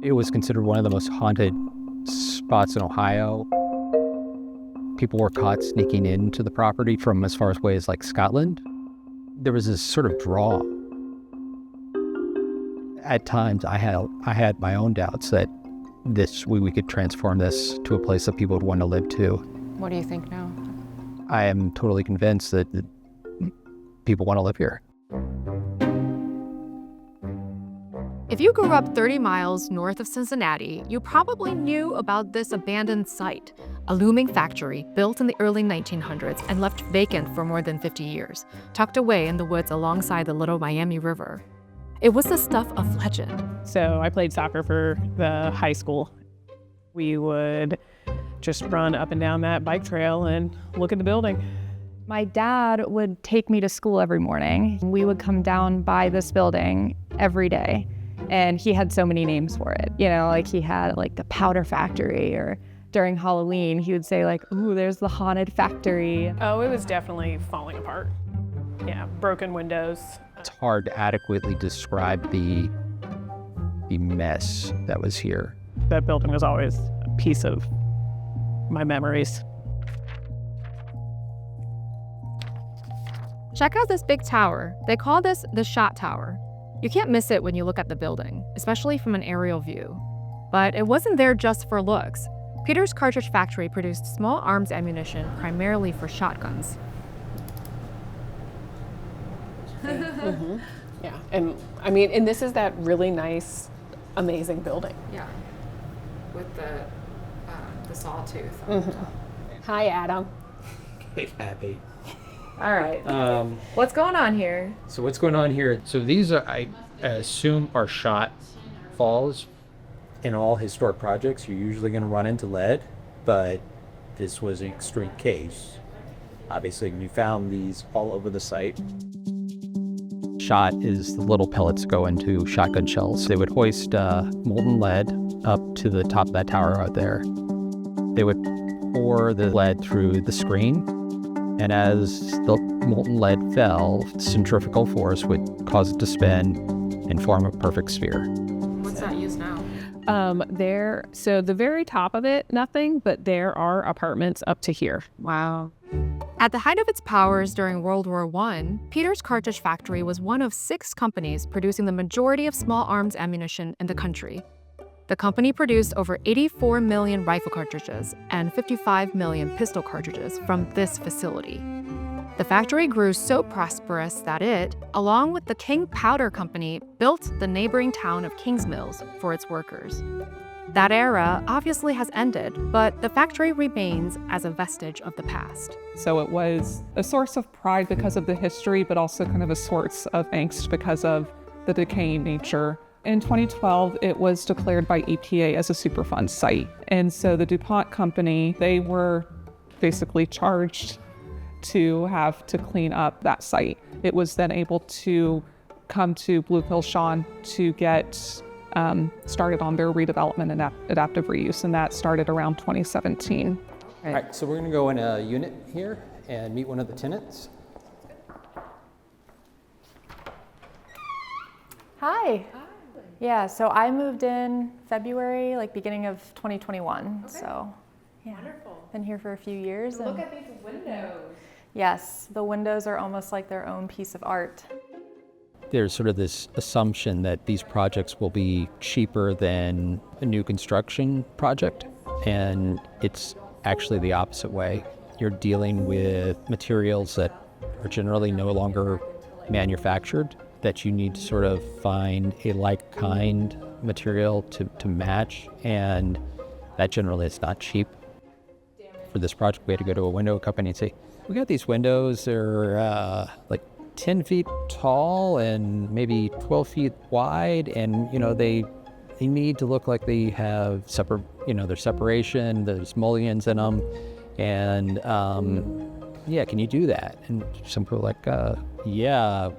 It was considered one of the most haunted spots in Ohio. People were caught sneaking into the property from as far away as like Scotland. There was this sort of draw. At times, I had my own doubts that we could transform this to a place that people would want to live to. What do you think now? I am totally convinced that people want to live here. If you grew up 30 miles north of Cincinnati, you probably knew about this abandoned site, a looming factory built in the early 1900s and left vacant for more than 50 years, tucked away in the woods alongside the Little Miami River. It was the stuff of legend. So I played soccer for the high school. We would just run up and down that bike trail and look at the building. My dad would take me to school every morning. We would come down by this building every day. And he had so many names for it. You know, like he had like the powder factory, or during Halloween, he would say like, ooh, there's the haunted factory. Oh, it was definitely falling apart. Yeah, broken windows. It's hard to adequately describe the mess that was here. That building was always a piece of my memories. Check out this big tower. They call this the Shot Tower. You can't miss it when you look at the building, especially from an aerial view. But it wasn't there just for looks. Peter's Cartridge factory produced small arms ammunition primarily for shotguns. Mm-hmm. Yeah, and I mean, and this is that really nice, amazing building. Yeah, with the sawtooth. Mm-hmm. Hi, Adam. Hey, Abby. All right. What's going on here? So what's going on here? So these are, I assume, are shot falls. In all historic projects, you're usually going to run into lead, but this was an extreme case. Obviously, we found these all over the site. Shot is the little pellets go into shotgun shells. They would hoist molten lead up to the top of that tower out there. They would pour the lead through the screen, and as the molten lead fell, centrifugal force would cause it to spin and form a perfect sphere. What's that used now? So the very top of it, nothing, but there are apartments up to here. Wow. At the height of its powers during World War I, Peter's Cartridge factory was one of 6 companies producing the majority of small arms ammunition in the country. The company produced over 84 million rifle cartridges and 55 million pistol cartridges from this facility. The factory grew so prosperous that it, along with the King Powder Company, built the neighboring town of Kings Mills for its workers. That era obviously has ended, but the factory remains as a vestige of the past. So it was a source of pride because of the history, but also kind of a source of angst because of the decaying nature. In 2012, it was declared by EPA as a Superfund site. And so the DuPont company, they were basically charged to have to clean up that site. It was then able to come to Blue Hill Sean to get started on their redevelopment and adaptive reuse, and that started around 2017. All right, so we're going to go in a unit here and meet one of the tenants. Hi. Yeah, so I moved in February, like beginning of 2021. Okay. So, yeah. Wonderful. Been here for a few years. Look at these windows. Yes, the windows are almost like their own piece of art. There's sort of this assumption that these projects will be cheaper than a new construction project, and it's actually the opposite way. You're dealing with materials that are generally no longer manufactured, that you need to sort of find a like kind material to match, and that generally is not cheap. For this project, we had to go to a window company and say, we got these windows, they're like 10 feet tall and maybe 12 feet wide, and they need to look like they have there's separation, there's mullions in them, and yeah, can you do that? And some people are like, yeah,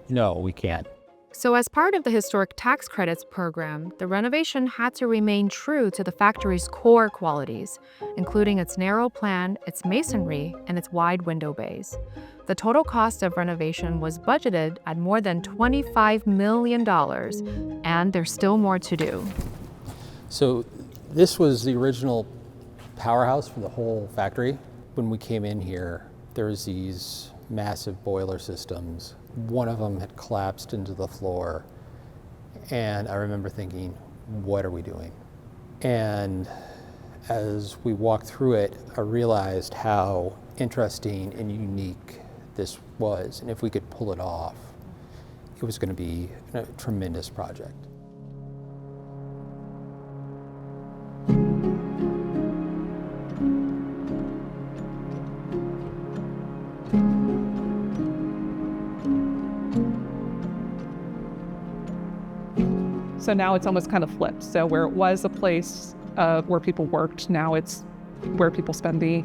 no, we can't. So, as part of the Historic Tax Credits program, the renovation had to remain true to the factory's core qualities, including its narrow plan, its masonry, and its wide window bays. The total cost of renovation was budgeted at more than $25 million, and there's still more to do. So this was the original powerhouse for the whole factory. When we came in here, there was these massive boiler systems. One of them had collapsed into the floor, and I remember thinking, what are we doing? And as we walked through it, I realized how interesting and unique this was, and if we could pull it off, it was going to be a tremendous project. So now it's almost kind of flipped. So where it was a place where people worked, now it's where people spend the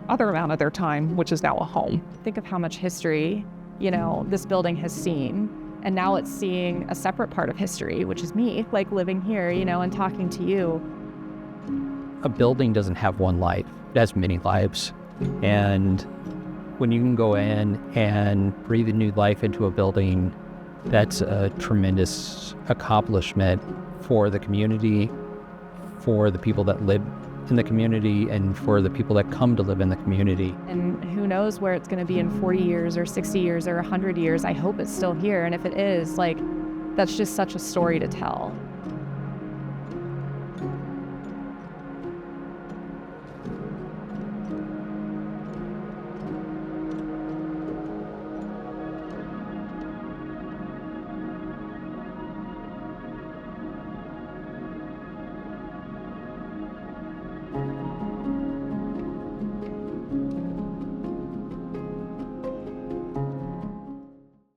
other amount of their time, which is now a home. Think of how much history, this building has seen. And now it's seeing a separate part of history, which is me, like living here, and talking to you. A building doesn't have one life, it has many lives. And when you can go in and breathe a new life into a building, that's a tremendous accomplishment for the community, for the people that live in the community, and for the people that come to live in the community. And who knows where it's going to be in 40 years or 60 years or 100 years. I hope it's still here. And if it is, that's just such a story to tell.